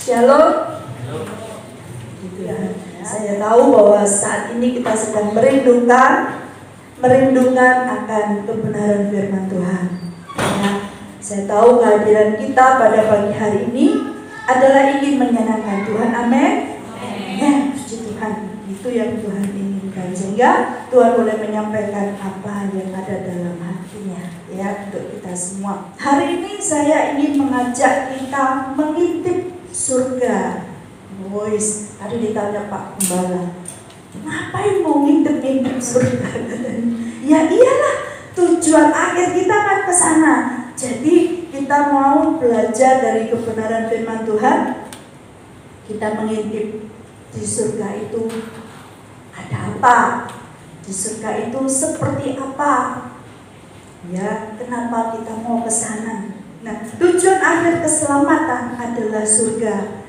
Shalom. Gitu ya. Saya tahu bahwa saat ini kita sedang merindukan akan kebenaran firman Tuhan. Ya, saya tahu kehadiran kita pada pagi hari ini adalah ingin menyenangkan Tuhan. Amin. Ya, puji Tuhan. Itu yang Tuhan inginkan, sehingga Tuhan boleh menyampaikan apa yang ada dalam hatinya ya untuk kita semua. Hari ini saya ingin mengajak kita mengintip surga. Boys, tadi ditanya Pak Gembala, ngapain mau ngintip surga? Ya iyalah, tujuan akhir kita kan ke sana. Jadi kita mau belajar dari kebenaran firman Tuhan. Kita mengintip di surga itu ada apa? Di surga itu seperti apa? Ya, kenapa kita mau ke sana? Nah, tujuan akhir keselamatan adalah surga.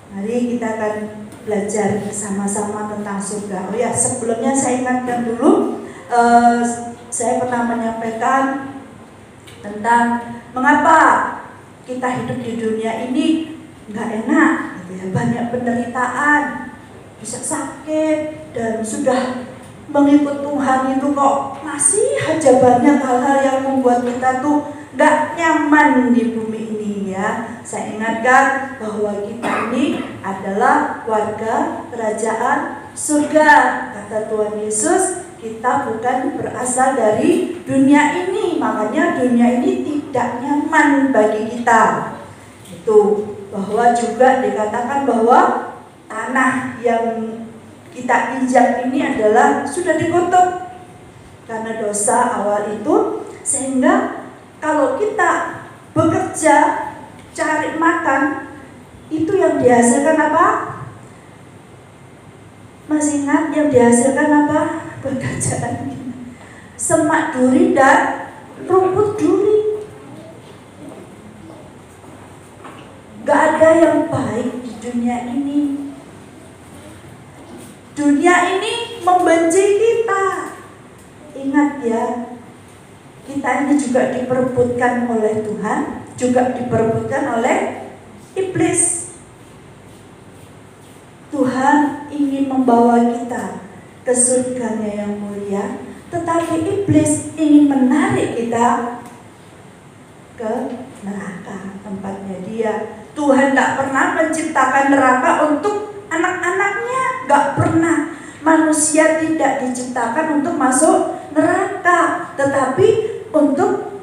Mari kita akan belajar bersama-sama tentang surga. Oh ya, sebelumnya saya ingatkan dulu, saya pernah menyampaikan tentang mengapa kita hidup di dunia ini nggak enak, gitu ya. Banyak penderitaan, bisa sakit, dan sudah mengikut Tuhan itu kok masih aja banyak hal-hal yang membuat kita tuh nggak nyaman di bumi ini ya. Saya ingatkan bahwa kita ini adalah warga kerajaan surga. Kata Tuhan Yesus, kita bukan berasal dari dunia ini, makanya dunia ini tidak nyaman bagi kita. Itu bahwa juga dikatakan bahwa tanah yang kita injak ini adalah sudah dikutuk karena dosa awal itu, sehingga kalau kita bekerja cari makan, itu yang dihasilkan apa? Masih ingat yang dihasilkan apa? Pekerjaan semak duri dan rumput duri. Gak ada yang baik di dunia ini. Dunia ini membenci kita. Ingat ya, kita ini juga diperebutkan oleh Tuhan, juga diperebutkan oleh iblis. Tuhan ingin membawa kita ke surganya yang mulia, tetapi iblis ingin menarik kita ke neraka, tempatnya dia. Tuhan tidak pernah menciptakan neraka untuk anak-anaknya, gak pernah. Manusia tidak diciptakan untuk masuk neraka, tetapi untuk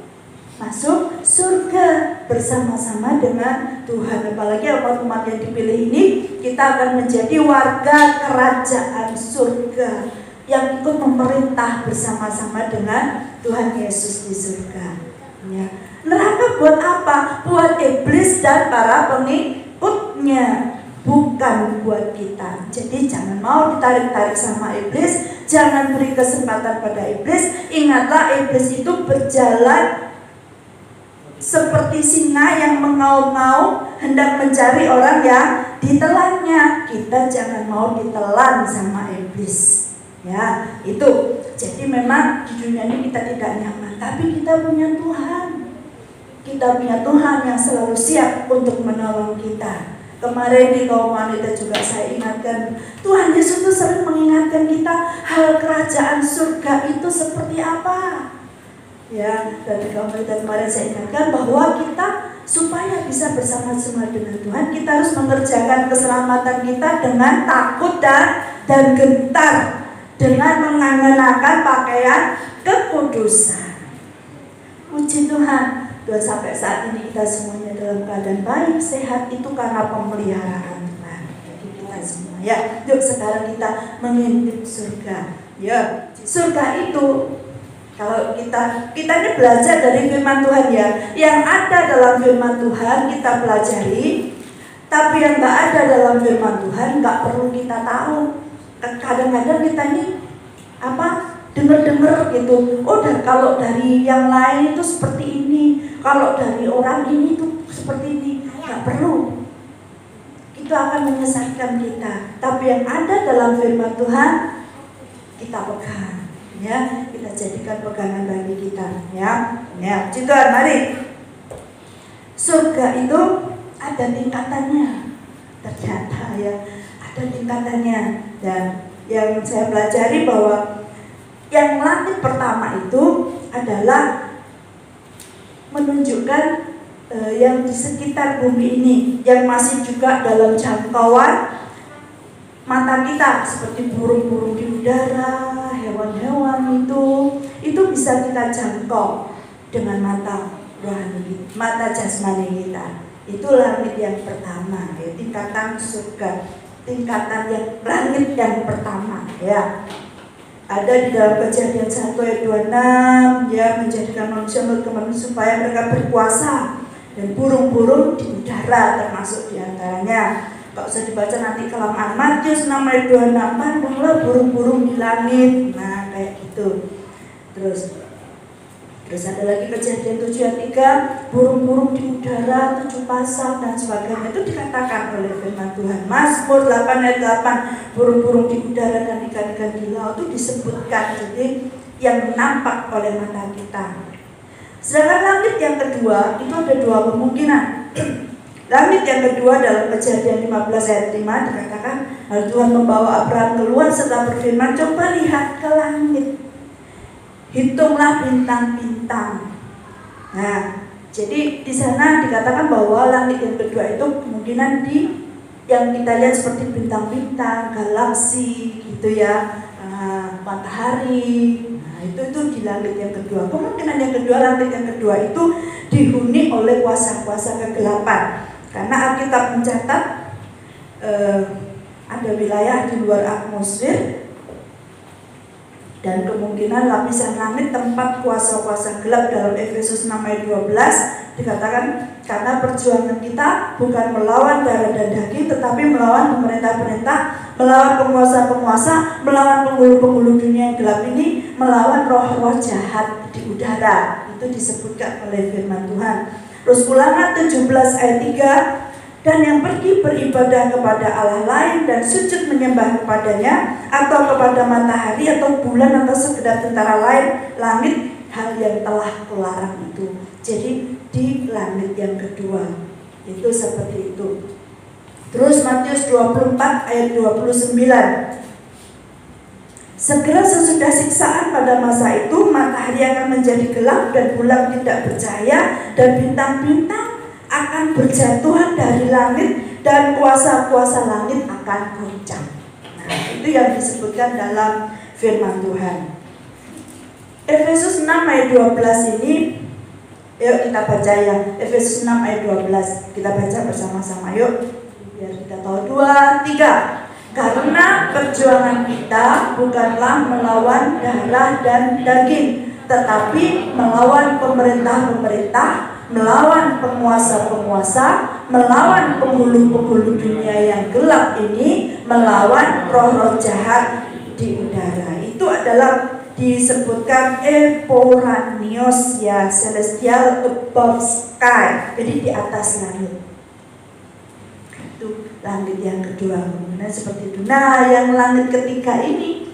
masuk surga bersama-sama dengan Tuhan. Apalagi umat yang dipilih ini, kita akan menjadi warga kerajaan surga yang ikut memerintah bersama-sama dengan Tuhan Yesus di surga ya. Neraka buat apa? Buat iblis dan para pengikutnya, bukan buat kita. Jadi jangan mau ditarik-tarik sama iblis, jangan beri kesempatan pada iblis. Ingatlah, iblis itu berjalan seperti singa yang mengaum-ngaum hendak mencari orang yang ditelannya. Kita jangan mau ditelan sama iblis. Ya, itu. Jadi memang di dunia ini kita tidak nyaman, tapi kita punya Tuhan. Kita punya Tuhan yang selalu siap untuk menolong kita. Kemarin di kaum wanita juga saya ingatkan, Tuhan Yesus itu sering mengingatkan kita hal kerajaan surga itu seperti apa. Ya, dari kaum wanita kemarin saya ingatkan bahwa kita supaya bisa bersama-sama dengan Tuhan, kita harus mengerjakan keselamatan kita dengan takut dan gentar, dengan mengenakan pakaian kekudusan. Puji Tuhan, sampai saat ini kita semuanya dalam keadaan baik, sehat, itu karena pemeliharaan Tuhan bagi kita semua. Ya, yuk sekarang kita mengintip surga. Ya, surga itu kalau kita ini belajar dari firman Tuhan ya. Yang ada dalam firman Tuhan kita pelajari, tapi yang nggak ada dalam firman Tuhan nggak perlu kita tahu. Kadang-kadang kita ini dengar gitu. Oh, kalau dari yang lain itu seperti ini, kalau dari orang ini tuh seperti ini. Nggak perlu. Itu akan menyesatkan kita. Tapi yang ada dalam firman Tuhan kita pegang, ya, kita jadikan pegangan bagi kita, ya. Ya, Tuhan, mari. Surga itu ada tingkatannya. ya, ada tingkatannya. Dan yang saya pelajari bahwa yang langit pertama itu adalah menunjukkan yang di sekitar bumi ini, yang masih juga dalam jangkauan mata kita, seperti burung-burung di udara, hewan-hewan itu bisa kita jangkau dengan mata rohani, mata jasmani kita. Itu langit yang pertama, ya, tingkatan surga, tingkatan yang langit yang pertama, ya. Ada di dalam Kejadian 1 ayat 26, ya, menjadikan manusia menurut manusia supaya mereka berkuasa, dan burung-burung di udara termasuk diantaranya. Gak usah dibaca nanti kelamaan. Matius 6 ayat 26, pandanglah burung-burung di langit. Nah, kayak gitu. Terus ada lagi Kejadian 7 ayat 3, burung-burung di udara, 7 pasang dan sebagainya. Itu dikatakan oleh firman Tuhan. Mazmur 8 ayat 8, burung-burung di udara dan ikan-ikan di laut itu disebutkan. Jadi yang nampak oleh mata kita. Sedangkan langit yang kedua itu ada dua kemungkinan. Langit yang kedua dalam Kejadian 15 ayat 5 dikatakan, lalu Tuhan membawa Abraham keluar serta berfirman, coba lihat ke langit, hitunglah bintang-bintang. Nah, jadi di sana dikatakan bahwa langit yang kedua itu kemungkinan yang kita lihat seperti bintang-bintang, galaksi, gitu ya, matahari. Nah, itu di langit yang kedua. Kemungkinan yang kedua, langit yang kedua itu dihuni oleh kuasa-kuasa kegelapan. Karena Alkitab mencatat ada wilayah di luar atmosfer, dan kemungkinan lapisan langit tempat kuasa-kuasa gelap dalam Efesus 6 ayat 12 dikatakan, karena perjuangan kita bukan melawan darah dan daging, tetapi melawan pemerintah-pemerintah, melawan penguasa-penguasa, melawan penghulu-penghulu dunia yang gelap ini, melawan roh-roh jahat di udara. Itu disebutkan oleh firman Tuhan. Terus Ulangan 17 ayat 3, dan yang pergi beribadah kepada Allah lain dan sujud menyembah kepadanya, atau kepada matahari atau bulan atau sekedar tentara lain langit, hal yang telah kularang itu. Jadi di langit yang kedua itu seperti itu. Terus Matius 24 ayat 29, segera sesudah siksaan pada masa itu, matahari akan menjadi gelap dan bulan tidak bercahaya, dan bintang-bintang akan berjatuhan dari langit, dan kuasa-kuasa langit akan goncang. Nah, itu yang disebutkan dalam firman Tuhan. Efesus 6 ayat 12 ini, yuk kita baca ya. Efesus 6 ayat 12, kita baca bersama-sama yuk, biar kita tahu. 2, 3. Karena perjuangan kita bukanlah melawan darah dan daging, tetapi melawan pemerintah-pemerintah, melawan penguasa-penguasa, melawan penghulu-penghulu dunia yang gelap ini, melawan roh-roh jahat di udara. Itu adalah disebutkan eporanios, ya, celestial above sky, jadi di atas langit. Langit yang kedua, kemudian seperti itu. Nah, yang langit ketiga ini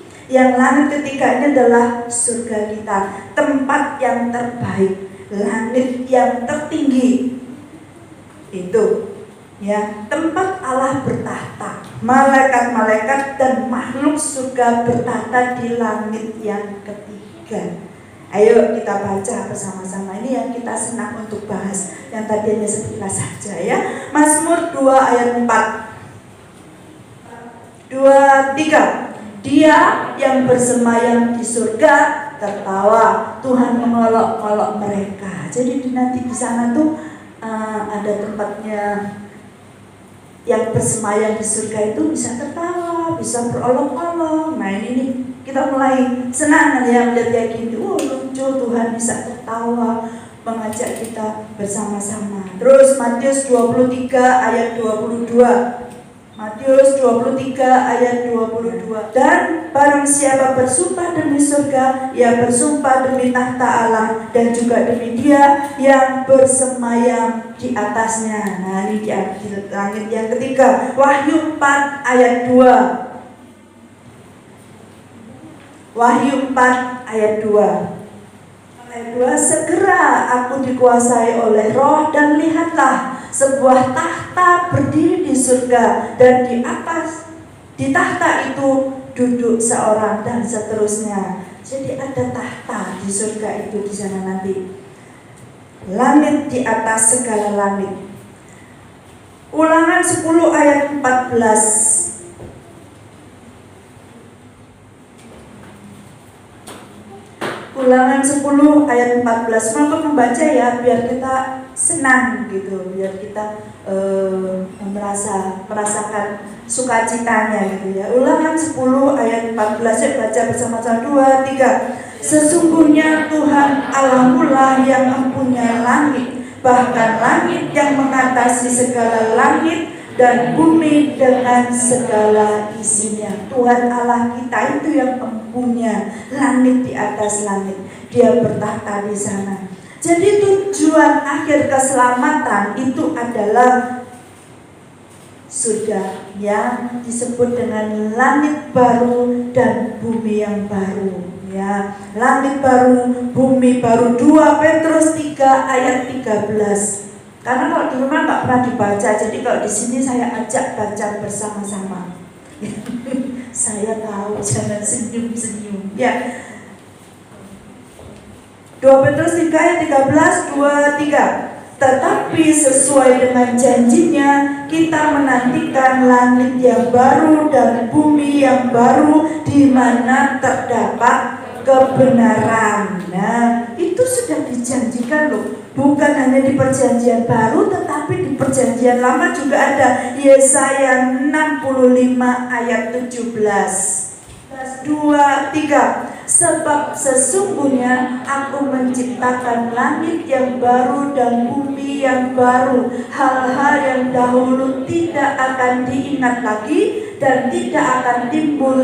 adalah surga kita, tempat yang terbaik, langit yang tertinggi. Itu, ya, tempat Allah bertahta, malaikat-malaikat dan makhluk surga bertahta di langit yang ketiga. Ayo kita baca bersama-sama, ini yang kita senang untuk bahas, yang tadi hanya sekilas saja ya. Mazmur 2 ayat 4, 2, 3. Dia yang bersemayam di surga tertawa, Tuhan mengolok-olok mereka. Jadi nanti di sana tuh ada tempatnya yang bersemayam di surga itu bisa tertawa, bisa berolok-olok. Nah ini kita mulai senang ya melihat kayak gini. Lucu, Tuhan bisa tertawa, mengajak kita bersama-sama. Terus Matius 23 ayat 22. Matius 23 ayat 22. Dan barang siapa bersumpah demi surga, ia bersumpah demi tahta Allah dan juga demi Dia yang bersemayam di atasnya. Nah, ini di langit yang ketiga. Wahyu 4 ayat 2. Wahyu 4 ayat 2. Ayat 2, segera aku dikuasai oleh roh, dan lihatlah sebuah tahta berdiri di surga, dan di atas di tahta itu duduk seorang, dan seterusnya. Jadi ada tahta di surga itu di sana nanti. Langit di atas segala langit. Ulangan 10 ayat 14. Ulangan 10 ayat 14. Mau membaca ya, biar kita senang gitu, biar kita merasakan sukacitanya gitu ya. Ulangan 10 ayat 14, ya baca bersama-sama. 2, 3. Sesungguhnya Tuhan Allahmu lah yang mempunyai langit, bahkan langit yang mengatasi segala langit, dan bumi dengan segala isinya. Tuhan Allah kita itu yang mempunyai langit di atas langit. Dia bertahta di sana. Jadi tujuan akhir keselamatan itu adalah surga yang disebut dengan langit baru dan bumi yang baru. Ya, langit baru, bumi baru. 2 Petrus 3 ayat 13. Karena kalau di rumah nggak pernah dibaca, jadi kalau di sini saya ajak baca bersama-sama. Saya tahu, jangan senyum-senyum. Ya. 2 Petrus 3 ayat 13, 2, 3. Tetapi sesuai dengan janjinya, kita menantikan langit yang baru dan bumi yang baru, di mana terdapat kebenaran. Nah, itu sudah dijanjikan loh. Bukan hanya di perjanjian baru, tetapi di perjanjian lama juga ada. Yesaya 65 ayat 17. 2, 3. Sebab sesungguhnya aku menciptakan langit yang baru dan bumi yang baru. Hal-hal yang dahulu tidak akan diingat lagi, dan tidak akan timbul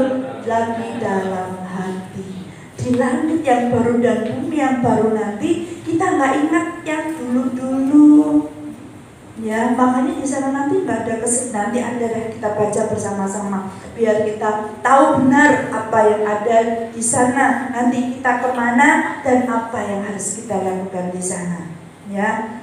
lagi dalam hati. Di langit yang baru dan bumi yang baru nanti, kita nggak ingat yang dulu-dulu. Ya, makanya di sana nanti nggak ada kesedihan. Nanti ada kita baca bersama-sama, biar kita tahu benar apa yang ada di sana. Nanti kita kemana dan apa yang harus kita lakukan di sana. Ya,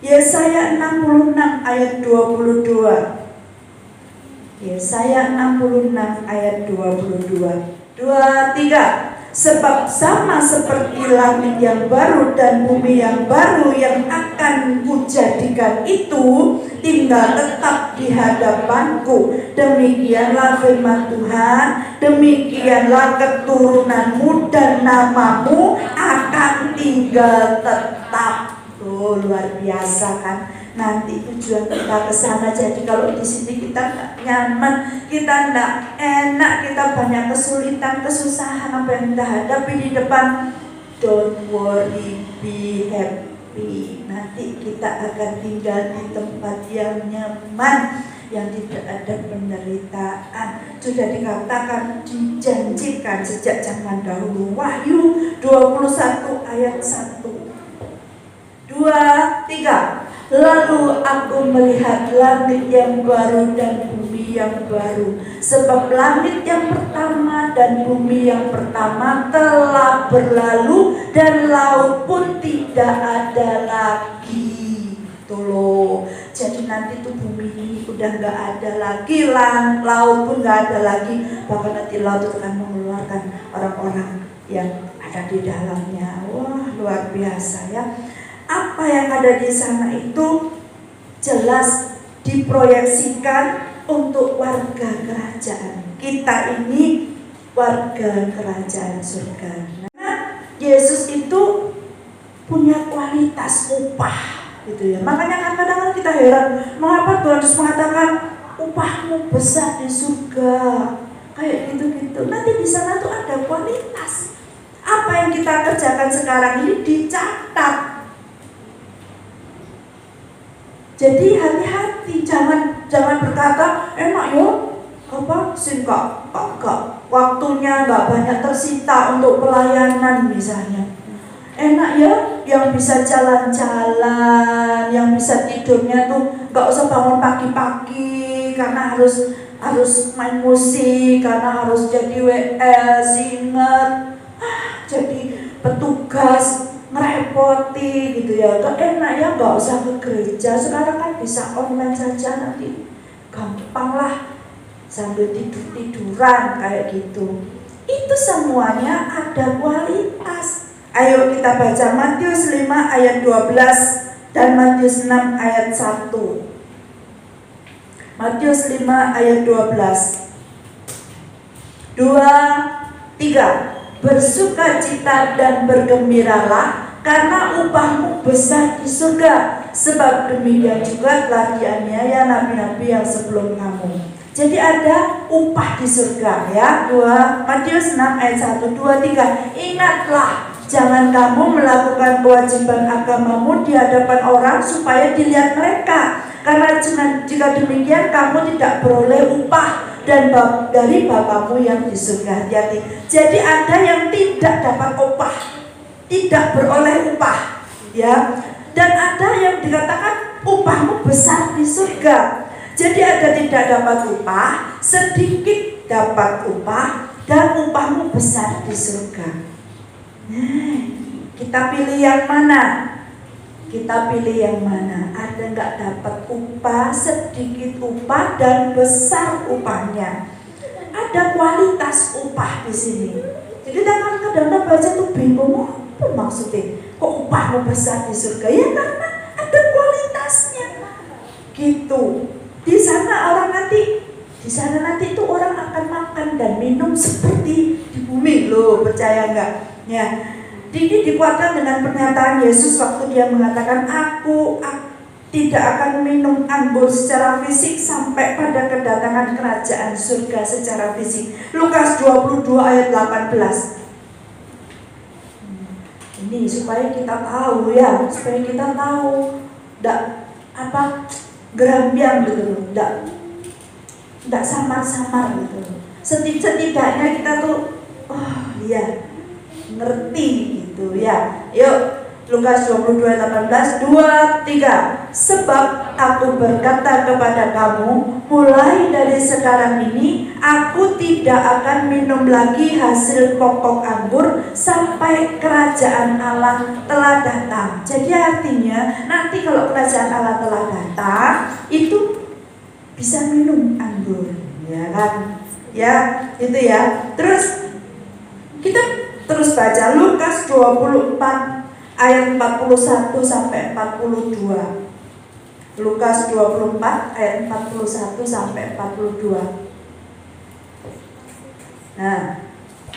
Yesaya 66 ayat 22. Yesaya 66 ayat 22. 2, 3. Sebab sama seperti langit yang baru dan bumi yang baru yang akan kujadikan itu tinggal tetap di hadapanku. Demikianlah firman Tuhan, demikianlah keturunanmu dan namamu akan tinggal tetap. Oh, luar biasa kan? Nanti tujuan kita ke sana. Jadi kalau di sini kita nggak nyaman, kita nggak enak, kita banyak kesulitan, kesusahan apa yang kita hadapi di depan, don't worry, be happy. Nanti kita akan tinggal di tempat yang nyaman, yang tidak ada penderitaan. Sudah dikatakan, dijanjikan sejak zaman dahulu. Wahyu 21 ayat 1. 2, 3. Lalu aku melihat langit yang baru dan bumi yang baru, sebab langit yang pertama dan bumi yang pertama telah berlalu, dan laut pun tidak ada lagi. Tuh loh. Jadi nanti tuh bumi ini udah nggak ada lagi, laut pun nggak ada lagi. Bahkan nanti laut itu akan mengeluarkan orang-orang yang ada di dalamnya. Wah, luar biasa ya. Apa yang ada di sana itu jelas diproyeksikan untuk warga kerajaan. Kita ini warga kerajaan surga. Nah, Yesus itu punya kualitas upah, gitu ya. Makanya kadang-kadang kita heran, mengapa Tuhan Yesus mengatakan upahmu besar di surga, kayak gitu-gitu. Nanti di sana tuh ada kualitas. Apa yang kita kerjakan sekarang ini dicatat. Jadi hati-hati, jangan berkata enak yo, singkat, waktunya nggak banyak tersita untuk pelayanan misalnya. Enak ya, yang bisa jalan-jalan, yang bisa tidurnya tuh nggak usah bangun pagi-pagi karena harus main musik, karena harus jadi WL, singer, jadi petugas. ngerepoti gitu ya. Gak enak ya, gak usah ke gereja, sekarang kan bisa online saja, nanti gampang lah sambil tidur-tiduran kayak gitu. Itu semuanya ada kualitas. Ayo kita baca Matius 5 ayat 12 dan Matius 6 ayat 1. Matius 5 ayat 12. 2, 3. Bersukacita dan bergembiralah, karena upahmu besar di surga, sebab demikian juga telah dianiaya nabi-nabi yang sebelum kamu. Jadi ada upah di surga ya. Matius 6 ayat 1, 2, 3. Ingatlah, jangan kamu melakukan kewajiban agamamu di hadapan orang supaya dilihat mereka, karena jika demikian kamu tidak beroleh upah dan dari Bapamu yang di surga. Hati-hati. Jadi ada yang tidak dapat upah, tidak beroleh upah, ya. Dan ada yang dikatakan upahmu besar di surga. Jadi ada tidak dapat upah, sedikit dapat upah, dan upahmu besar di surga. Nah, kita pilih yang mana? Kita pilih yang mana? Ada nggak dapat upah, sedikit upah, dan besar upahnya? Ada kualitas upah di sini. Jadi kadang-kadang baca tuh bingung, apa maksudnya? Kok upahmu besar di surga? Ya karena ada kualitasnya. Gitu. Di sana nanti itu orang akan makan dan minum seperti di bumi loh, percaya nggak? Ya. Ini dikuatkan dengan pernyataan Yesus waktu dia mengatakan, aku tidak akan minum anggur secara fisik sampai pada kedatangan kerajaan surga secara fisik. Lukas 22 ayat 18. Ini supaya kita tahu ya, supaya kita tahu gerambiang gitu, enggak samar-samar gitu. Setidaknya kita tuh ngerti gitu ya. Yuk, Lukas 22 ayat 18, 2, 3. Sebab aku berkata kepada kamu, mulai dari sekarang ini aku tidak akan minum lagi hasil pokok anggur sampai kerajaan Allah telah datang. Jadi artinya nanti kalau kerajaan Allah telah datang, itu bisa minum anggur, ya kan? Ya, itu ya. Terus kita terus baca Lukas 24 ayat 41 sampai 42. Lukas 24 ayat 41 sampai 42. Nah,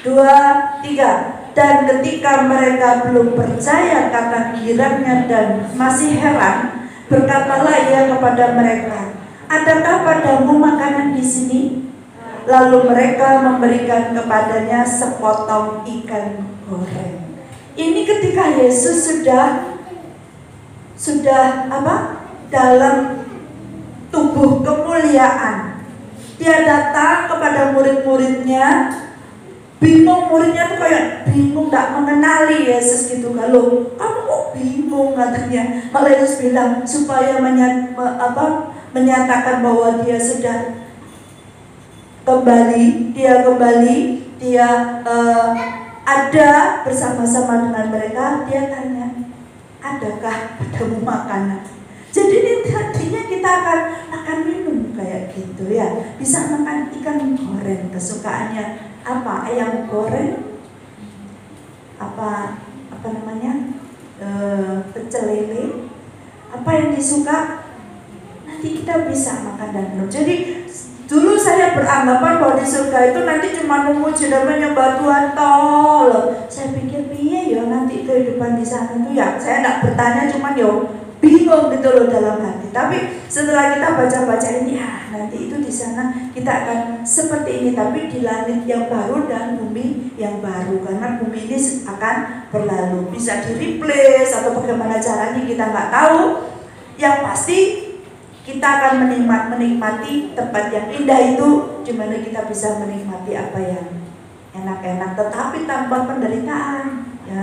2, 3. Dan ketika mereka belum percaya karena girangnya dan masih heran, berkatalah ia kepada mereka, adakah padamu makanan di sini? Lalu mereka memberikan kepadanya sepotong ikan goreng. Ini ketika Yesus sudah dalam tubuh kemuliaan. Dia datang kepada murid-muridnya. Bingung, muridnya tuh kayak bingung, gak mengenali Yesus gitu. Kalau kamu kok bingung katanya. Malah Yesus bilang supaya menyatakan bahwa dia sudah kembali, dia ada bersama-sama dengan mereka. Dia tanya, adakah padamu makanan? Jadi ini artinya kita akan minum kayak gitu ya. Bisa makan ikan goreng, kesukaannya apa? Ayam goreng, apa namanya, pecel lele, apa yang disuka, nanti kita bisa makan dan minum. Jadi dulu saya beranggapan bahwa di surga itu nanti cuma memuji dan menyembah Tuhan tol. Saya pikir piye ya nanti kehidupan di sana itu ya. Saya tidak bertanya, cuman yo bingung gitu loh dalam hati. Tapi setelah kita baca-baca ini, nanti itu di sana kita akan seperti ini, tapi di langit yang baru dan bumi yang baru. Karena bumi ini akan berlalu, bisa di-replace atau bagaimana caranya kita nggak tahu. Yang pasti kita akan menikmati tempat yang indah itu, dimana kita bisa menikmati apa yang enak-enak, tetapi tanpa penderitaan. Ya,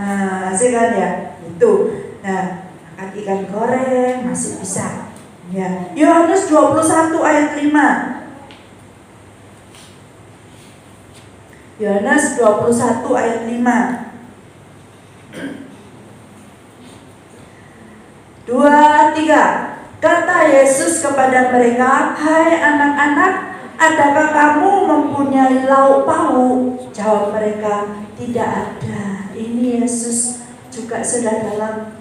asik kan ya? Itu. Nah, makan ikan goreng masih bisa. Ya. Yohanes 21 ayat 5. Yohanes 21 ayat 5. 2, 3. Kata Yesus kepada mereka, "Hai anak-anak, adakah kamu mempunyai lauk pauk?" Jawab mereka, "Tidak ada." Ini Yesus juga sudah dalam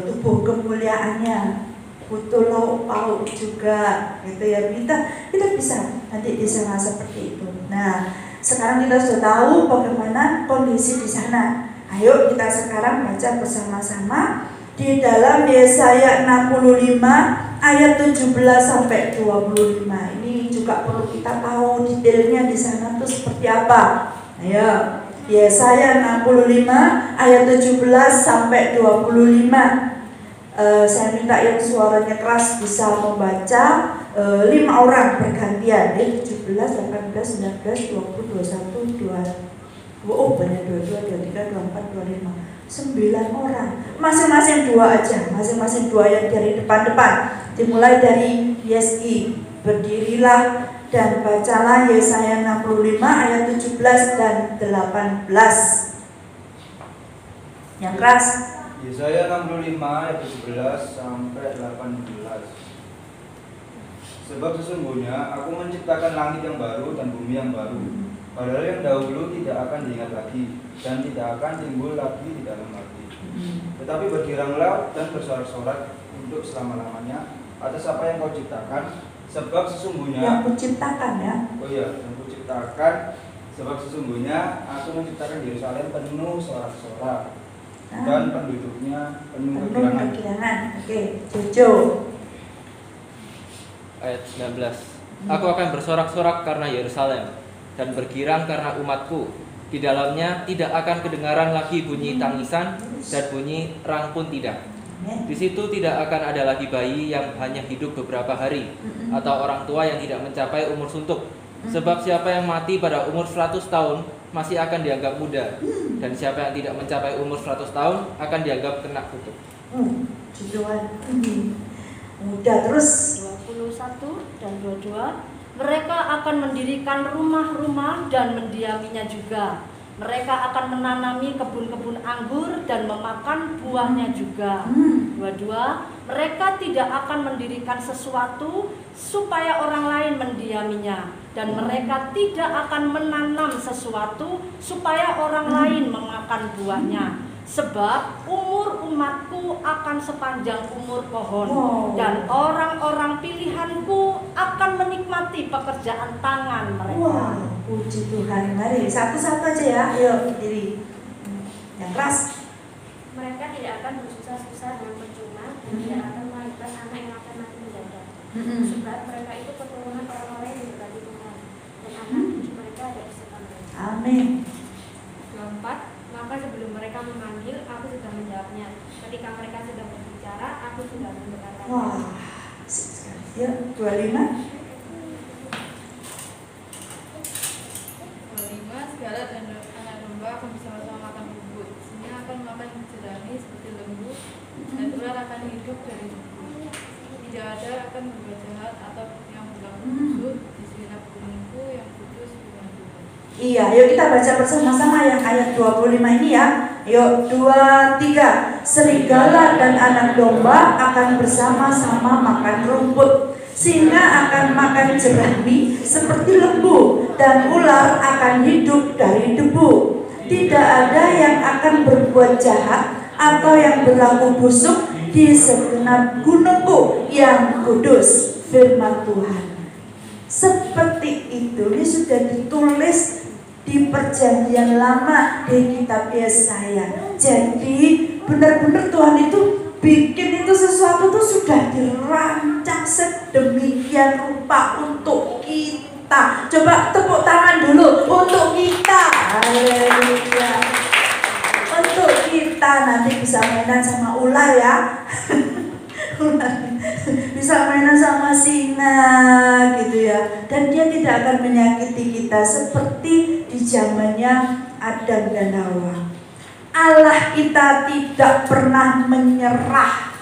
tubuh kemuliaannya, butuh lauk pauk juga, gitu ya. Kita bisa nanti di sana seperti itu. Nah, sekarang kita sudah tahu bagaimana kondisi di sana. Ayo kita sekarang baca bersama-sama di dalam Yesaya 65 ayat 17 sampai 25. Ini juga perlu kita tahu detailnya di sana tuh seperti apa. Ayo, Yesaya 65 ayat 17 sampai 25. Saya minta yang suaranya keras bisa membaca 5 orang bergantian. 17, 18, 19, 20, 21, 22. Oh banyak, 22, 23, 24, 25, 9 orang. Masing-masing 2 aja. Masing-masing 2 yang dari depan-depan. Dimulai dari YSI. Berdirilah dan bacalah Yesaya 65 ayat 17 dan 18. Yang keras. Yesaya 65 ayat 17 sampai 18. Sebab sesungguhnya aku menciptakan langit yang baru dan bumi yang baru. Padahal yang dahulu tidak akan diingat lagi dan tidak akan timbul lagi di dalam hati. Tetapi bergiranglah dan bersorak-sorak untuk selama-lamanya atas apa yang kau ciptakan, sebab sesungguhnya yang kuciptakan ya. Oh iya, yang kuciptakan, sebab sesungguhnya aku menciptakan Yerusalem penuh sorak-sorak dan penduduknya penuh kegirangan. Oke, Jojo. Ayat 19. Aku akan bersorak-sorak karena Yerusalem dan bergirang karena umatku. Di dalamnya tidak akan kedengaran lagi bunyi tangisan dan bunyi rang pun tidak. Di situ tidak akan ada lagi bayi yang hanya hidup beberapa hari, atau orang tua yang tidak mencapai umur suntuk. Sebab siapa yang mati pada umur 100 tahun masih akan dianggap muda, dan siapa yang tidak mencapai umur 100 tahun akan dianggap kena kutuk. Jujuan muda. Terus 21 dan 22. Mereka akan mendirikan rumah-rumah dan mendiaminya juga. Mereka akan menanami kebun-kebun anggur dan memakan buahnya juga. 22. Mereka tidak akan mendirikan sesuatu supaya orang lain mendiaminya, dan mereka tidak akan menanam sesuatu supaya orang lain memakan buahnya. Sebab umur umatku akan sepanjang umur pohon, dan orang-orang pilihanku akan menikmati pekerjaan tangan mereka. Puji Tuhan. Mari satu-satu aja ya. Ayo berdiri. Yang keras. Mereka tidak akan bersusah-susah dengan percuma dan tidak akan melahirkan anak yang akan mati mendadak. Sebab mereka itu keturunan orang-orang yang diberkati Tuhan, dan anak cucu mereka ada di sekitar mereka. Amin. 24. Maka sebelum mereka memanggil, aku sudah menjawabnya. Ketika mereka sudah berbicara, aku sudah memberkatinya. Wah, asik sekali. Ya, 25. Segala dan anak domba akan bersama-sama makan bubur. Singa akan makan jerami seperti lembu, dan ular akan hidup dari lembu. Tidak ada akan berbuat jahat atau yang berlaku busuk di segenap bumiku yang kudus bukan Tuhan. Iya, yuk kita baca bersama-sama yang ayat 25 ini ya. Yuk, 2, 3. Serigala dan anak domba akan bersama-sama makan rumput. Singa akan makan jerami seperti lembu, dan ular akan hidup dari debu. Tidak ada yang akan berbuat jahat atau yang berlaku busuk di segenap gunungku yang kudus, firman Tuhan. Seperti itu, ini sudah ditulis di perjanjian lama di kitab Yesaya. Jadi benar-benar Tuhan itu bikin itu sesuatu tuh sudah dirancang sedemikian rupa untuk kita. Coba tepuk tangan dulu untuk kita. Haleluya. Untuk kita nanti bisa mainan sama ular ya. Bisa mainan sama singa gitu ya. Dan dia tidak akan menyakiti kita seperti di zamannya Adam dan Hawa. Allah kita tidak pernah menyerah.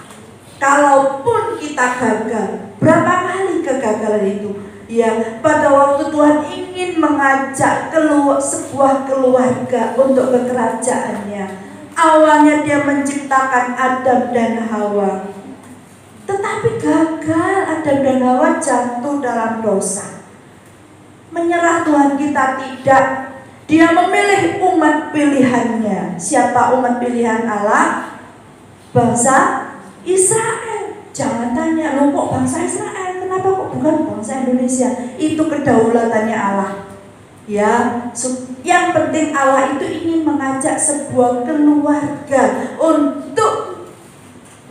Kalaupun kita gagal, berapa kali kegagalan itu? Ya, pada waktu Tuhan ingin mengajak sebuah keluarga untuk ke kerajaannya, Awalnya dia menciptakan Adam dan Hawa, tetapi gagal. Adam dan Hawa jatuh dalam dosa. Menyerah Tuhan kita tidak. Dia memilih umat pilihannya. Siapa umat pilihan Allah? Bangsa Israel. Jangan tanya, loh kok bangsa Israel? Kenapa kok bukan bangsa Indonesia? Itu kedaulatannya Allah. Ya, yang penting Allah itu ingin mengajak sebuah keluarga untuk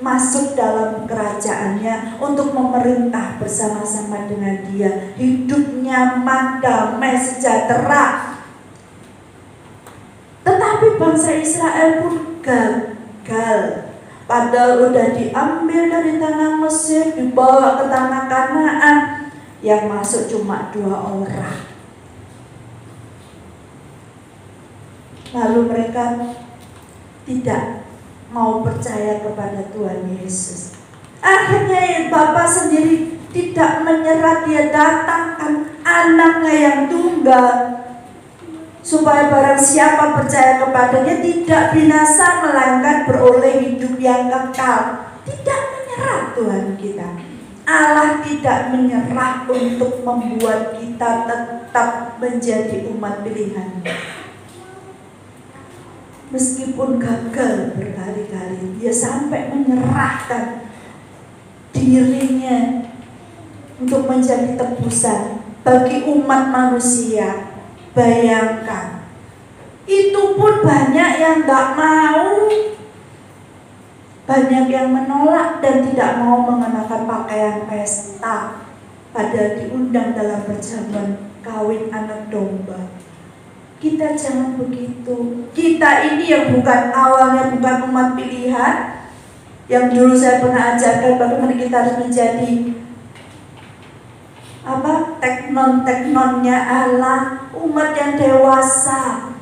masuk dalam kerajaannya, untuk memerintah bersama-sama dengan Dia, hidup nyaman, damai, sejahtera. Tetapi bangsa Israel pun gagal. Padahal udah diambil dari tanah Mesir, dibawa ke tanah Kanaan, yang masuk cuma 2 orang. Lalu mereka tidak mau percaya kepada Tuhan Yesus. Akhirnya Bapa sendiri tidak menyerah, Dia datangkan anaknya yang tunggal, supaya barang siapa percaya kepadanya tidak binasa, melainkan beroleh hidup yang kekal. Tidak menyerah Tuhan kita. Allah tidak menyerah untuk membuat kita tetap menjadi umat pilihan. Meskipun gagal berkali-kali, Dia sampai menyerahkan dirinya untuk menjadi tebusan bagi umat manusia. Bayangkan, itu pun banyak yang gak mau, banyak yang menolak dan tidak mau mengenakan pakaian pesta, padahal diundang dalam perjamuan kawin anak domba. Kita jangan begitu. Kita ini yang bukan awalnya bukan umat pilihan, yang dulu saya pernah ajarkan bagaimana kita harus menjadi teknon-teknonnya Allah, umat yang dewasa.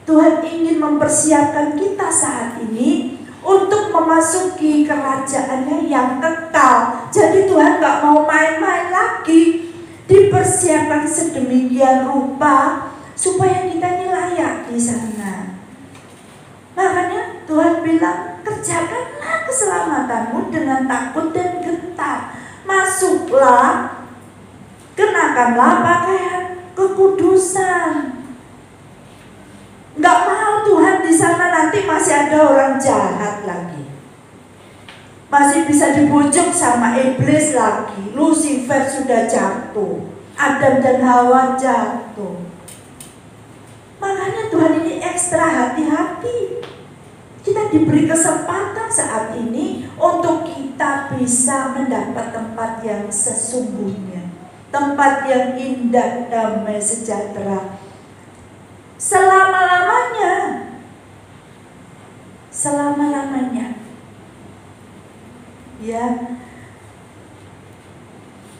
Tuhan ingin mempersiapkan kita saat ini untuk memasuki kerajaannya yang kekal. Jadi Tuhan gak mau main-main lagi. Dipersiapkan sedemikian rupa supaya kita ini layak di sana. Makanya Tuhan bilang, kerjakanlah keselamatanmu dengan takut dan gentar. Masuklah, kenakanlah pakaian kekudusan. Nggak mau Tuhan di sana nanti masih ada orang jahat lagi, masih bisa dibujuk sama iblis lagi. Lucifer sudah jatuh, Adam dan Hawa jatuh. Makanya Tuhan ini ekstra hati-hati. Kita diberi kesempatan saat ini untuk kita bisa mendapat tempat yang sesungguhnya, tempat yang indah, damai, sejahtera, selama-lamanya. Selama-lamanya. Ya.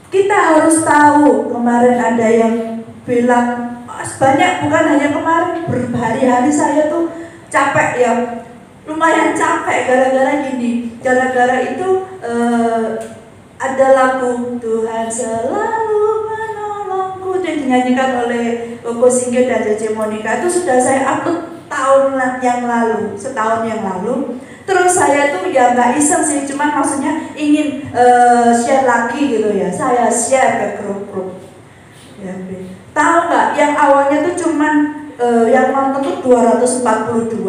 Kita harus tahu, kemarin ada yang bilang, banyak, bukan hanya kemarin, berhari-hari saya tuh capek ya, lumayan capek gara-gara gini. Gara-gara itu ada lagu Tuhan Selalu Menolongku yang dinyanyikan oleh Koko Singgih dan Cece Monica. Itu sudah saya upload setahun yang lalu. Terus saya tuh ya nggak iseng sih, cuman maksudnya ingin share lagi gitu ya. Saya share ke grup-grup. Ya, tahu nggak? Yang awalnya tuh cuman yang nonton tuh 242.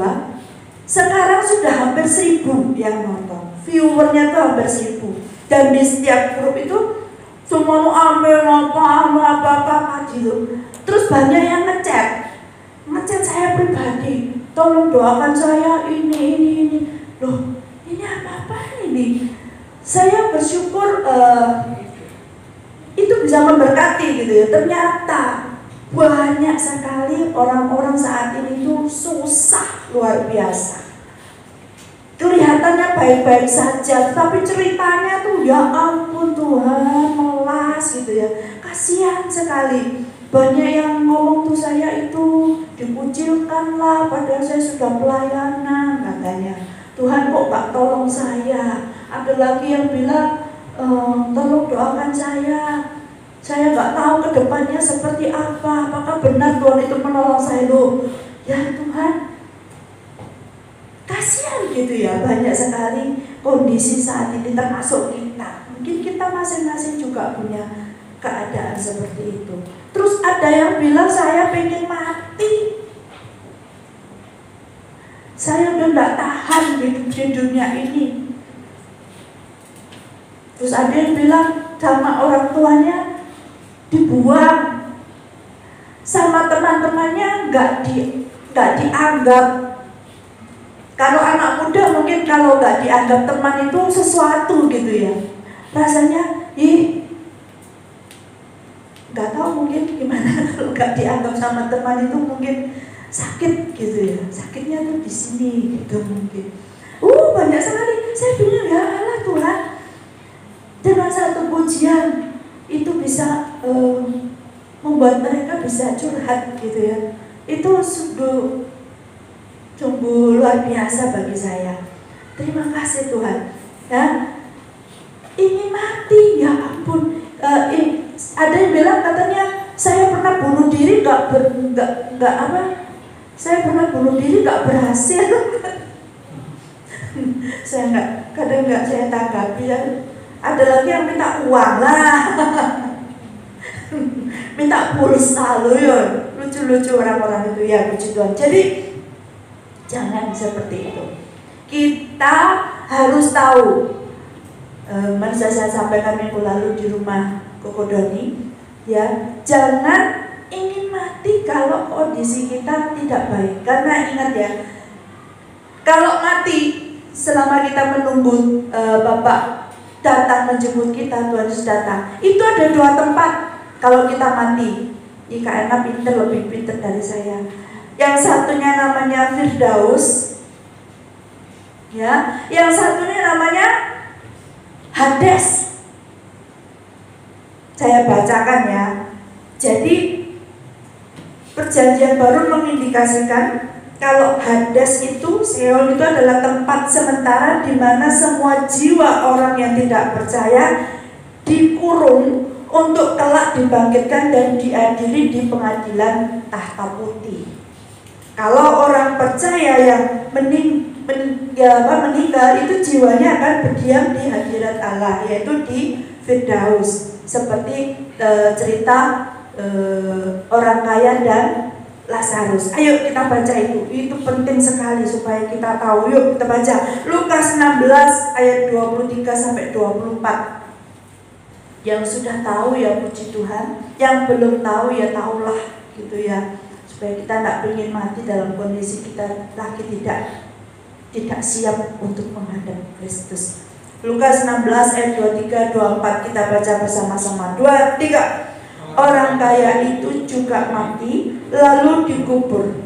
Sekarang sudah hampir 1000 yang nonton. Viewernya tuh hampir 1000. Dan di setiap grup itu semua ambil apa gitu. Terus banyak yang ngechat saya pribadi, tolong doakan saya ini. Loh, ini apa ini? Saya bersyukur itu bisa memberkati gitu ya. Ternyata banyak sekali orang-orang saat ini tuh susah luar biasa. Kelihatannya baik-baik saja, tapi ceritanya tuh ya ampun Tuhan, melas gitu ya. Kasihan sekali. Banyak yang ngomong tuh saya itu dikucilkan lah, padahal saya sudah pelayanan katanya. Tuhan kok gak tolong saya. Ada lagi yang bilang, tolong doakan saya gak tahu kedepannya seperti apa. Apakah benar Tuhan itu menolong saya? Loh, ya Tuhan, gitu ya, banyak sekali kondisi saat ini termasuk kita. Mungkin kita masing-masing juga punya keadaan seperti itu. Terus ada yang bilang saya pengen mati, saya udah gak tahan hidup di dunia ini. Terus ada yang bilang sama orang tuanya dibuang, sama teman-temannya nggak dianggap. Kalau anak muda mungkin kalau nggak dianggap teman itu sesuatu gitu ya, rasanya nggak tahu mungkin gimana kalau nggak dianggap sama teman itu mungkin sakit gitu ya, sakitnya tuh di sini gitu mungkin. Banyak sekali. Saya bilang ya Allah Tuhan, dengan satu pujian itu bisa membuat mereka bisa curhat gitu ya. Itu sungguh luar biasa bagi saya. Terima kasih Tuhan. Ya, ini mati ya ampun. Ada yang bilang katanya saya pernah bunuh diri saya pernah bunuh diri nggak berhasil. Saya kadang nggak saya tanggapi ya. Ada lagi yang minta uang lah, minta pulsa loh ya, lucu-lucu orang-orang itu ya, puji Tuhan. Jadi jangan seperti itu. Kita harus tahu. Saya sampaikan minggu lalu di rumah Koko Doni, ya, jangan ingin mati kalau kondisi kita tidak baik. Karena ingat ya, kalau mati selama kita menunggu Bapak datang menjemput kita, Tuhan Yesus datang, itu ada 2 tempat kalau kita mati. Jika enak lebih pintar dari saya. Yang satunya namanya Firdaus, ya. Yang satunya namanya Hades. Saya bacakan ya. Jadi Perjanjian Baru mengindikasikan kalau Hades itu, Seol itu adalah tempat sementara di mana semua jiwa orang yang tidak percaya dikurung untuk kelak dibangkitkan dan diadili di pengadilan tahta putih. Kalau orang percaya yang meninggal itu jiwanya akan berdiam di hadirat Allah, yaitu di Firdaus, seperti cerita orang kaya dan Lazarus. Ayo kita baca itu penting sekali supaya kita tahu. Yuk kita baca Lukas 16 ayat 23 sampai 24. Yang sudah tahu ya puji Tuhan, yang belum tahu ya tahulah gitu ya, supaya kita tidak ingin mati dalam kondisi kita lagi tidak siap untuk menghadap Kristus. Lukas 16 ayat 23 24 kita baca bersama-sama. 2, 3. Orang kaya itu juga mati lalu dikubur,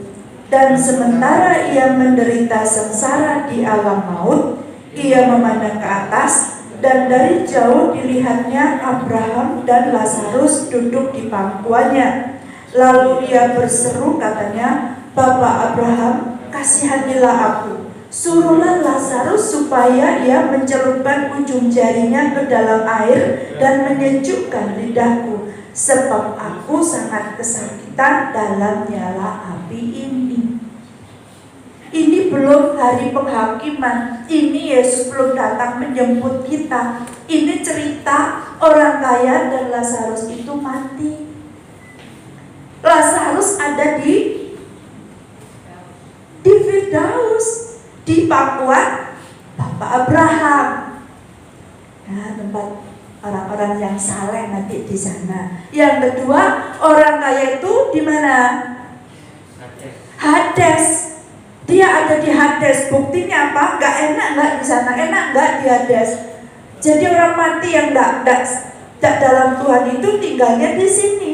dan sementara ia menderita sengsara di alam maut, ia memandang ke atas, dan dari jauh dilihatnya Abraham dan Lazarus duduk di pangkuannya. Lalu ia berseru katanya, Bapak Abraham, kasihanilah aku, suruhlah Lazarus supaya ia mencelupkan ujung jarinya ke dalam air dan menyejukkan lidahku, sebab aku sangat kesakitan dalam nyala api ini. Ini belum hari penghakiman. Ini Yesus belum datang menjemput kita. Ini cerita orang kaya dan Lazarus itu mati. Lazarus ada di Firdaus, di pangkuan Bapak Abraham. Nah, tempat orang-orang yang saleh nanti di sana. Yang kedua, orang kaya itu di mana? Hades. Dia ada di Hades. Buktinya apa? Gak enak nggak di sana? Enak nggak di Hades? Jadi orang mati yang tidak dalam Tuhan itu tinggalnya di sini.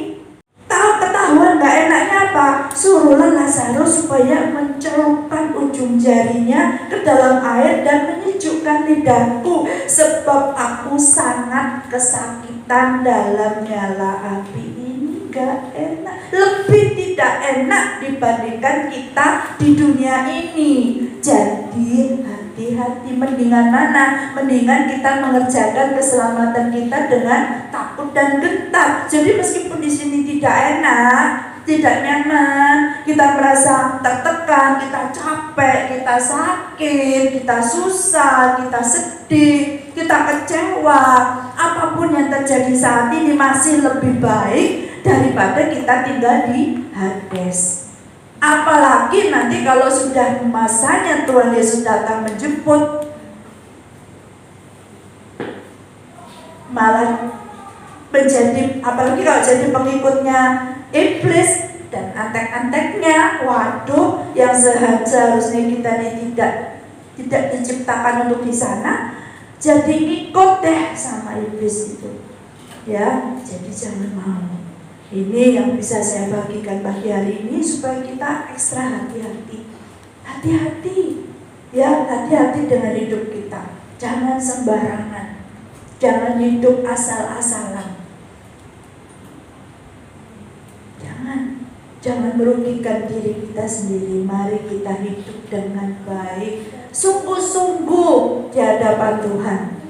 Ketahuan nggak enaknya apa? Suruhlah Lazarus supaya mencelupkan ujung jarinya ke dalam air dan menyejukkan lidahku, sebab aku sangat kesakitan dalam nyala api ini. Gak enak, lebih tidak enak dibandingkan kita di dunia ini. Jadi hati-hati, mendingan mana? Mendingan kita mengerjakan keselamatan kita dengan takut dan gentar. Jadi meskipun di sini tidak enak, tidak nyaman, kita merasa tertekan, kita capek, kita sakit, kita susah, kita sedih, kita kecewa. Apapun yang terjadi saat ini masih lebih baik daripada kita tinggal di Hades. Apalagi nanti kalau sudah masanya Tuhan Yesus datang menjemput, malah menjadi, apalagi kalau jadi pengikutnya iblis dan antek-anteknya, waduh, yang seharusnya kita ini tidak diciptakan untuk di sana, jadi ikut deh sama iblis itu, ya. Jadi jangan mau. Ini yang bisa saya bagikan pagi hari ini supaya kita ekstra hati-hati, ya, hati-hati dengan hidup kita. Jangan sembarangan, jangan hidup asal-asalan. Jangan merugikan diri kita sendiri. Mari kita hidup dengan baik, sungguh-sungguh di hadapan Tuhan.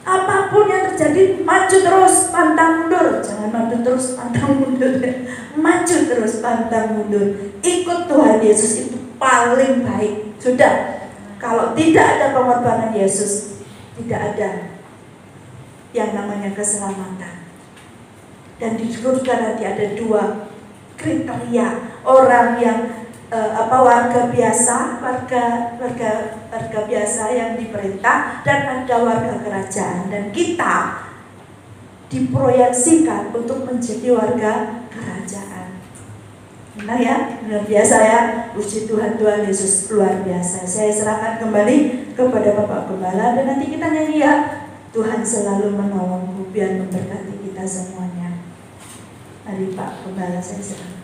Apapun yang terjadi, maju terus, pantang mundur. Jangan maju terus, pantang mundur. Maju terus, pantang mundur. Ikut Tuhan Yesus, itu paling baik. Sudah, kalau tidak ada pengorbanan Yesus, tidak ada yang namanya keselamatan. Dan di surga nanti ada dua kriteria orang yang warga biasa yang diperintah, dan ada warga kerajaan, dan kita diproyeksikan untuk menjadi warga kerajaan. Nah ya, luar biasa ya, puji Tuhan, Tuhan Yesus luar biasa. Saya serahkan kembali kepada Bapak Gembala, dan nanti kita nyanyi ya, Tuhan selalu menolongku, biar memberkati kita semuanya. Mari Pak Gembala, saya serahkan.